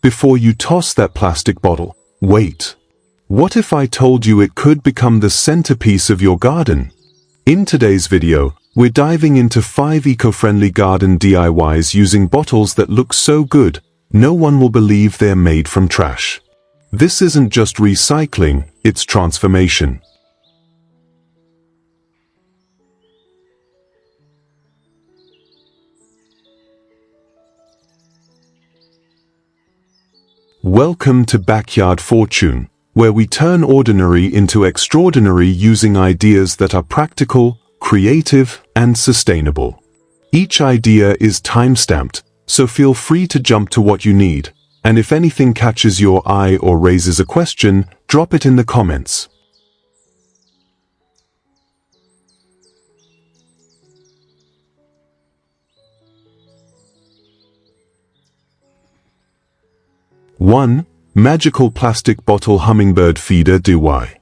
before you toss that plastic bottle, wait. What if I told you it could become the centerpiece of your garden? In today's video, we're diving into 5 eco-friendly garden DIYs using bottles that look so good, no one will believe they're made from trash. This isn't just recycling, it's transformation. Welcome to Backyard Fortune, where we turn ordinary into extraordinary using ideas that are practical, creative, and sustainable. Each idea is time-stamped, so feel free to jump to what you need, and if anything catches your eye or raises a question, drop it in the comments. One, magical plastic bottle hummingbird feeder DIY.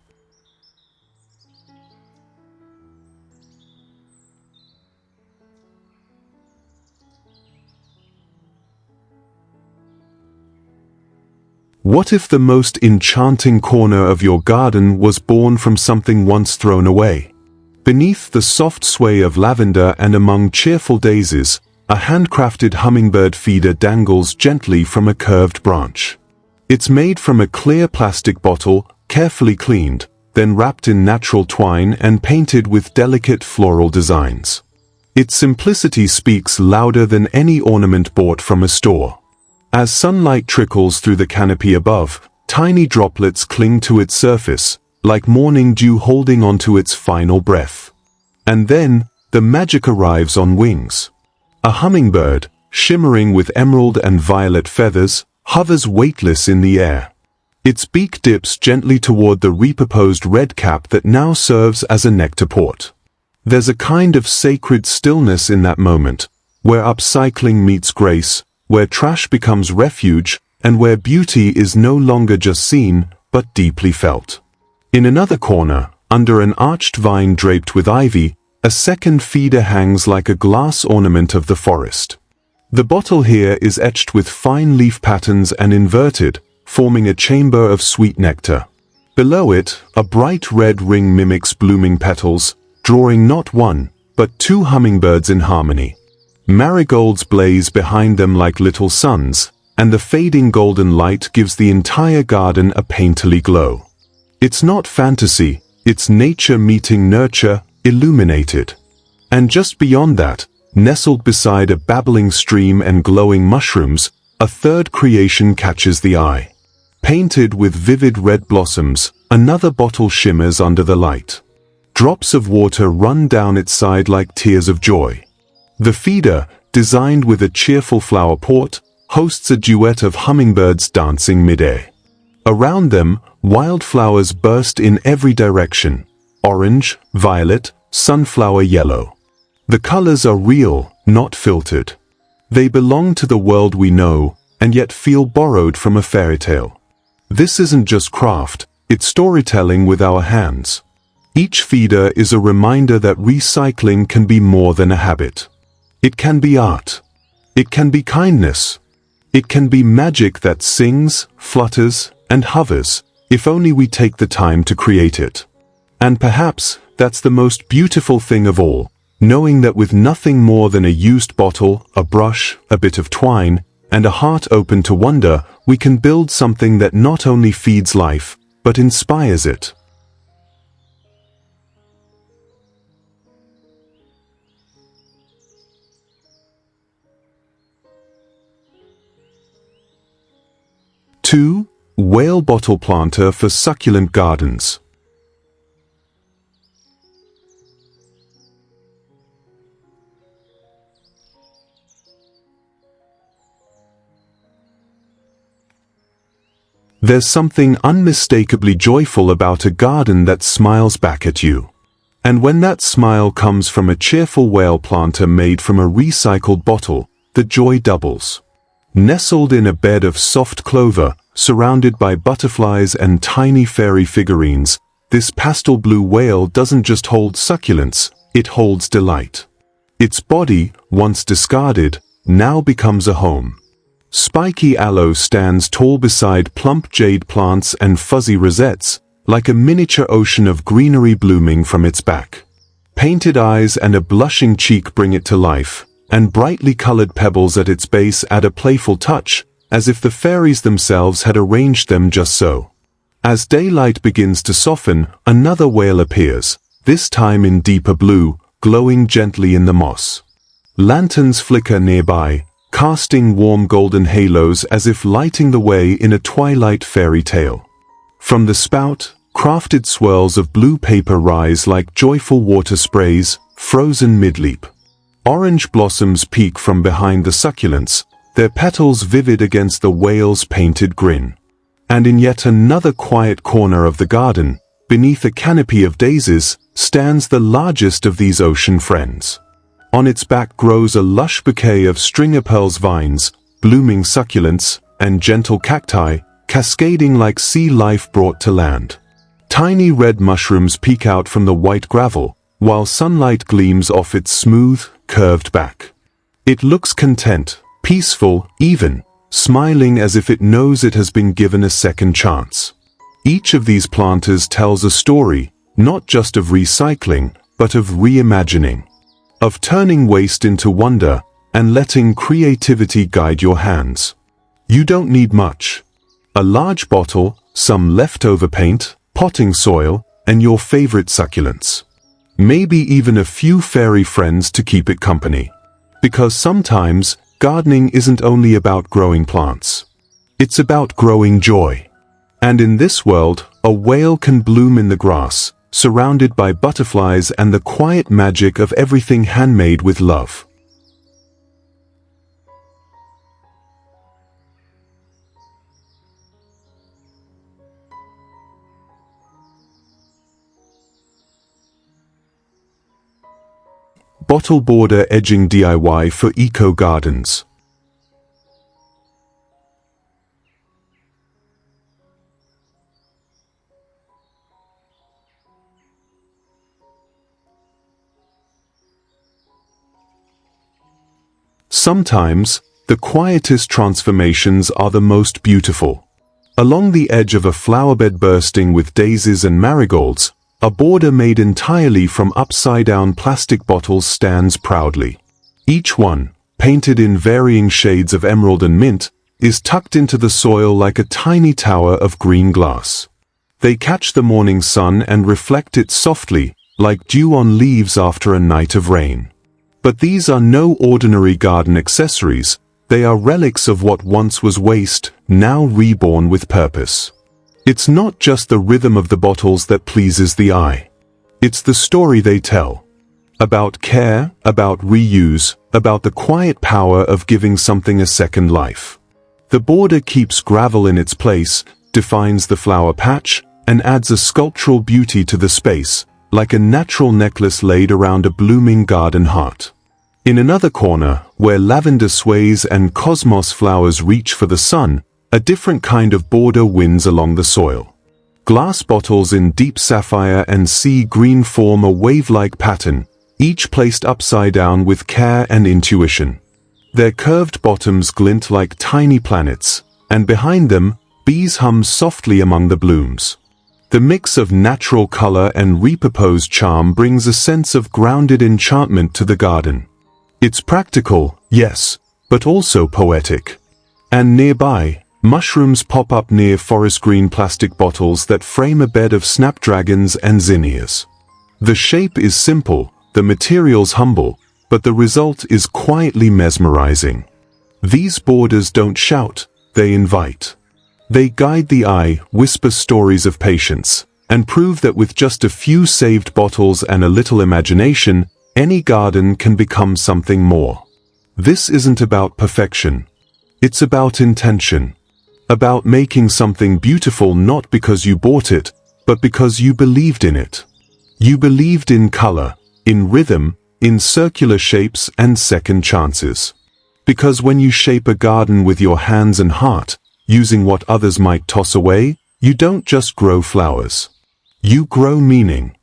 What if the most enchanting corner of your garden was born from something once thrown away? Beneath the soft sway of lavender and among cheerful daisies, a handcrafted hummingbird feeder dangles gently from a curved branch. It's made from a clear plastic bottle, carefully cleaned, then wrapped in natural twine and painted with delicate floral designs. Its simplicity speaks louder than any ornament bought from a store. As sunlight trickles through the canopy above, tiny droplets cling to its surface, like morning dew holding onto its final breath. And then, the magic arrives on wings. A hummingbird, shimmering with emerald and violet feathers, hovers weightless in the air. Its beak dips gently toward the repurposed red cap that now serves as a nectar port. There's a kind of sacred stillness in that moment, where upcycling meets grace, where trash becomes refuge, and where beauty is no longer just seen, but deeply felt. In another corner, under an arched vine draped with ivy, a second feeder hangs like a glass ornament of the forest. The bottle here is etched with fine leaf patterns and inverted, forming a chamber of sweet nectar. Below it, a bright red ring mimics blooming petals, drawing not one, but 2 hummingbirds in harmony. Marigolds blaze behind them like little suns, and the fading golden light gives the entire garden a painterly glow. It's not fantasy, it's nature meeting nurture, illuminated. And just beyond that, nestled beside a babbling stream and glowing mushrooms, a third creation catches the eye. Painted with vivid red blossoms, another bottle shimmers under the light. Drops of water run down its side like tears of joy. The feeder, designed with a cheerful flower port, hosts a duet of hummingbirds dancing midair. Around them, wildflowers burst in every direction. Orange, violet, sunflower yellow. The colors are real, not filtered. They belong to the world we know, and yet feel borrowed from a fairy tale. This isn't just craft, it's storytelling with our hands. Each feeder is a reminder that recycling can be more than a habit. It can be art. It can be kindness. It can be magic that sings, flutters, and hovers, if only we take the time to create it. And perhaps, that's the most beautiful thing of all, knowing that with nothing more than a used bottle, a brush, a bit of twine, and a heart open to wonder, we can build something that not only feeds life, but inspires it. Two, whale bottle planter for succulent gardens. There's something unmistakably joyful about a garden that smiles back at you. And when that smile comes from a cheerful whale planter made from a recycled bottle, the joy doubles. Nestled in a bed of soft clover, surrounded by butterflies and tiny fairy figurines, this pastel blue whale doesn't just hold succulents, it holds delight. Its body, once discarded, now becomes a home. Spiky aloe stands tall beside plump jade plants and fuzzy rosettes, like a miniature ocean of greenery blooming from its back. Painted eyes and a blushing cheek bring it to life, and brightly colored pebbles at its base add a playful touch, as if the fairies themselves had arranged them just so. As daylight begins to soften, another whale appears, this time in deeper blue, glowing gently in the moss. Lanterns flicker nearby, casting warm golden halos as if lighting the way in a twilight fairy tale. From the spout, crafted swirls of blue paper rise like joyful water sprays, frozen mid-leap. Orange blossoms peek from behind the succulents, their petals vivid against the whale's painted grin. And in yet another quiet corner of the garden, beneath a canopy of daisies, stands the largest of these ocean friends. On its back grows a lush bouquet of stringer-pearls vines, blooming succulents, and gentle cacti, cascading like sea life brought to land. Tiny red mushrooms peek out from the white gravel, while sunlight gleams off its smooth, curved back. It looks content, peaceful, even, smiling as if it knows it has been given a second chance. Each of these planters tells a story, not just of recycling, but of reimagining. Of turning waste into wonder, and letting creativity guide your hands. You don't need much. A large bottle, some leftover paint, potting soil, and your favorite succulents. Maybe even a few fairy friends to keep it company. Because sometimes, gardening isn't only about growing plants. It's about growing joy. And in this world, a whale can bloom in the grass, surrounded by butterflies and the quiet magic of everything handmade with love. Bottle border edging DIY for eco gardens. Sometimes, the quietest transformations are the most beautiful. Along the edge of a flowerbed bursting with daisies and marigolds, a border made entirely from upside-down plastic bottles stands proudly. Each one, painted in varying shades of emerald and mint, is tucked into the soil like a tiny tower of green glass. They catch the morning sun and reflect it softly, like dew on leaves after a night of rain. But these are no ordinary garden accessories, they are relics of what once was waste, now reborn with purpose. It's not just the rhythm of the bottles that pleases the eye. It's the story they tell. About care, about reuse, about the quiet power of giving something a second life. The border keeps gravel in its place, defines the flower patch, and adds a sculptural beauty to the space, like a natural necklace laid around a blooming garden heart. In another corner, where lavender sways and cosmos flowers reach for the sun, a different kind of border winds along the soil. Glass bottles in deep sapphire and sea green form a wave-like pattern, each placed upside down with care and intuition. Their curved bottoms glint like tiny planets, and behind them, bees hum softly among the blooms. The mix of natural color and repurposed charm brings a sense of grounded enchantment to the garden. It's practical, yes, but also poetic. And nearby, mushrooms pop up near forest green plastic bottles that frame a bed of snapdragons and zinnias. The shape is simple, the materials humble, but the result is quietly mesmerizing. These borders don't shout, they invite. They guide the eye, whisper stories of patience, and prove that with just a few saved bottles and a little imagination, any garden can become something more. This isn't about perfection. It's about intention. About making something beautiful not because you bought it, but because you believed in it. You believed in color, in rhythm, in circular shapes and second chances. Because when you shape a garden with your hands and heart, using what others might toss away, you don't just grow flowers. You grow meaning.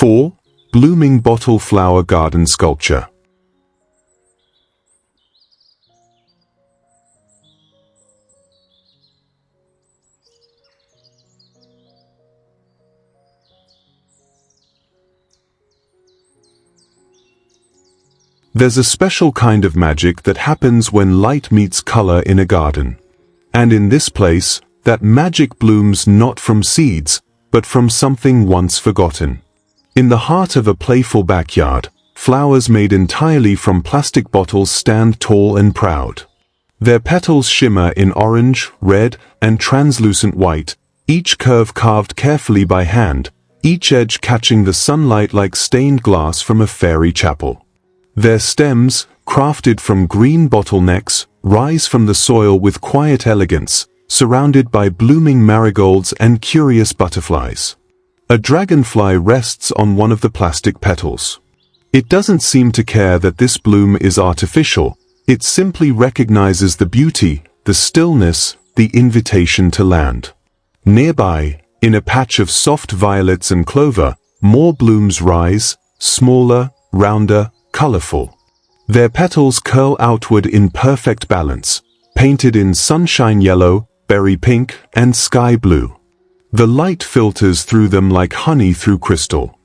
4. Blooming bottle flower garden sculpture. There's a special kind of magic that happens when light meets color in a garden. And in this place, that magic blooms not from seeds, but from something once forgotten. In the heart of a playful backyard, flowers made entirely from plastic bottles stand tall and proud. Their petals shimmer in orange, red, and translucent white, each curve carved carefully by hand, each edge catching the sunlight like stained glass from a fairy chapel. Their stems, crafted from green bottlenecks, rise from the soil with quiet elegance, surrounded by blooming marigolds and curious butterflies. A dragonfly rests on one of the plastic petals. It doesn't seem to care that this bloom is artificial, it simply recognizes the beauty, the stillness, the invitation to land. Nearby, in a patch of soft violets and clover, more blooms rise, smaller, rounder, colorful. Their petals curl outward in perfect balance, painted in sunshine yellow, berry pink, and sky blue. The light filters through them like honey through crystal.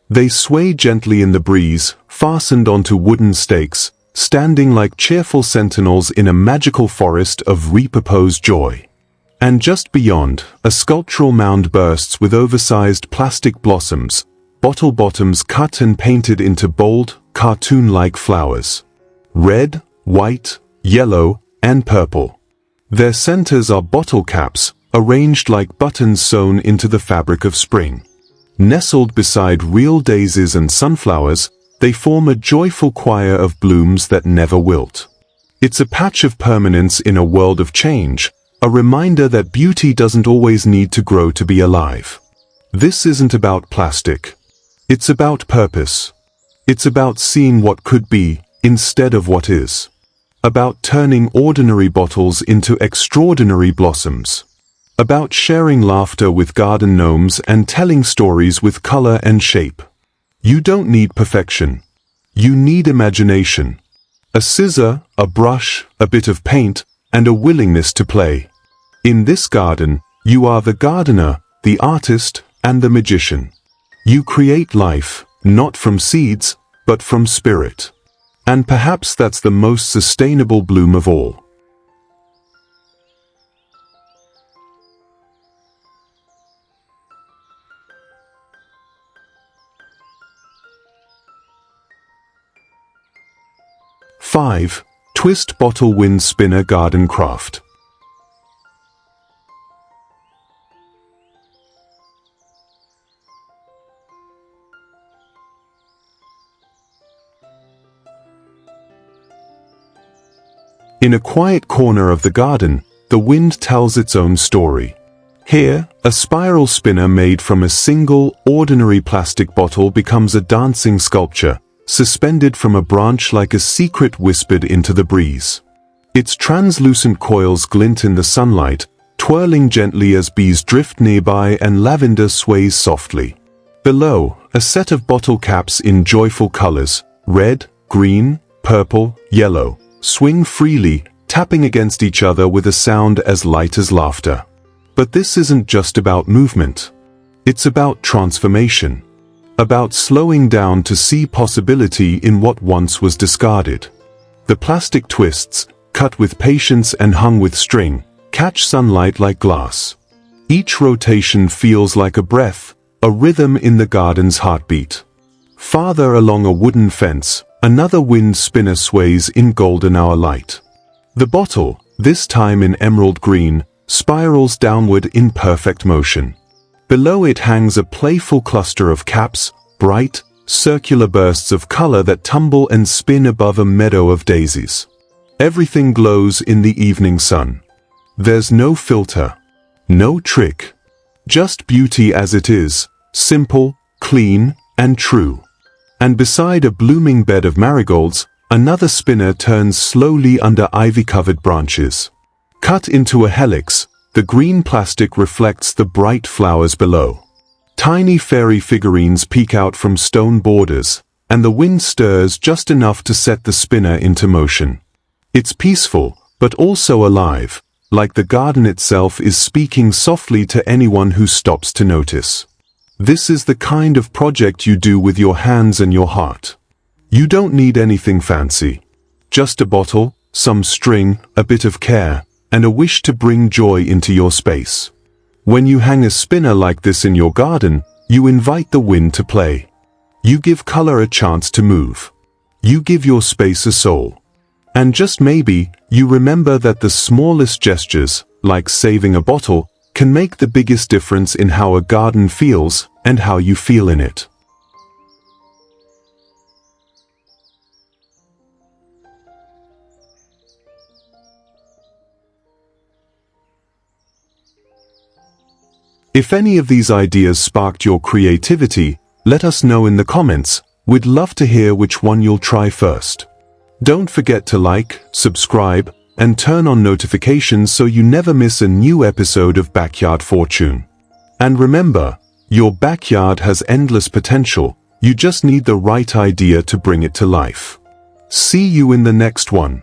They sway gently in the breeze, fastened onto wooden stakes, standing like cheerful sentinels in a magical forest of repurposed joy. And just beyond, a sculptural mound bursts with oversized plastic blossoms, bottle bottoms cut and painted into bold, cartoon-like flowers. Red, white, yellow, and purple. Their centers are bottle caps, arranged like buttons sewn into the fabric of spring. Nestled beside real daisies and sunflowers, they form a joyful choir of blooms that never wilt. It's a patch of permanence in a world of change, a reminder that beauty doesn't always need to grow to be alive. This isn't about plastic. It's about purpose. It's about seeing what could be, instead of what is. About turning ordinary bottles into extraordinary blossoms. About sharing laughter with garden gnomes and telling stories with color and shape. You don't need perfection. You need imagination. A scissor, a brush, a bit of paint, and a willingness to play. In this garden, you are the gardener, the artist, and the magician. You create life, not from seeds, but from spirit. And perhaps that's the most sustainable bloom of all. Five. Twist Bottle Wind Spinner Garden Craft. In a quiet corner of the garden, the wind tells its own story. Here, a spiral spinner made from a single, ordinary plastic bottle becomes a dancing sculpture, suspended from a branch like a secret whispered into the breeze. Its translucent coils glint in the sunlight, twirling gently as bees drift nearby and lavender sways softly. Below, a set of bottle caps in joyful colors, red, green, purple, yellow, swing freely, tapping against each other with a sound as light as laughter. But this isn't just about movement. It's about transformation. About slowing down to see possibility in what once was discarded. The plastic twists, cut with patience and hung with string, catch sunlight like glass. Each rotation feels like a breath, a rhythm in the garden's heartbeat. Farther along a wooden fence, another wind spinner sways in golden hour light. The bottle, this time in emerald green, spirals downward in perfect motion. Below it hangs a playful cluster of caps, bright, circular bursts of color that tumble and spin above a meadow of daisies. Everything glows in the evening sun. There's no filter, no trick. Just beauty as it is, simple, clean, and true. And beside a blooming bed of marigolds, another spinner turns slowly under ivy-covered branches. Cut into a helix, the green plastic reflects the bright flowers below. Tiny fairy figurines peek out from stone borders, and the wind stirs just enough to set the spinner into motion. It's peaceful, but also alive, like the garden itself is speaking softly to anyone who stops to notice. This is the kind of project you do with your hands and your heart. You don't need anything fancy. Just a bottle, some string, a bit of care, and a wish to bring joy into your space. When you hang a spinner like this in your garden, you invite the wind to play. You give color a chance to move. You give your space a soul. And just maybe, you remember that the smallest gestures, like saving a bottle, can make the biggest difference in how a garden feels and how you feel in it. If any of these ideas sparked your creativity, let us know in the comments. We'd love to hear which one you'll try first. Don't forget to like, subscribe, and turn on notifications so you never miss a new episode of Backyard Fortune. And remember, your backyard has endless potential, you just need the right idea to bring it to life. See you in the next one.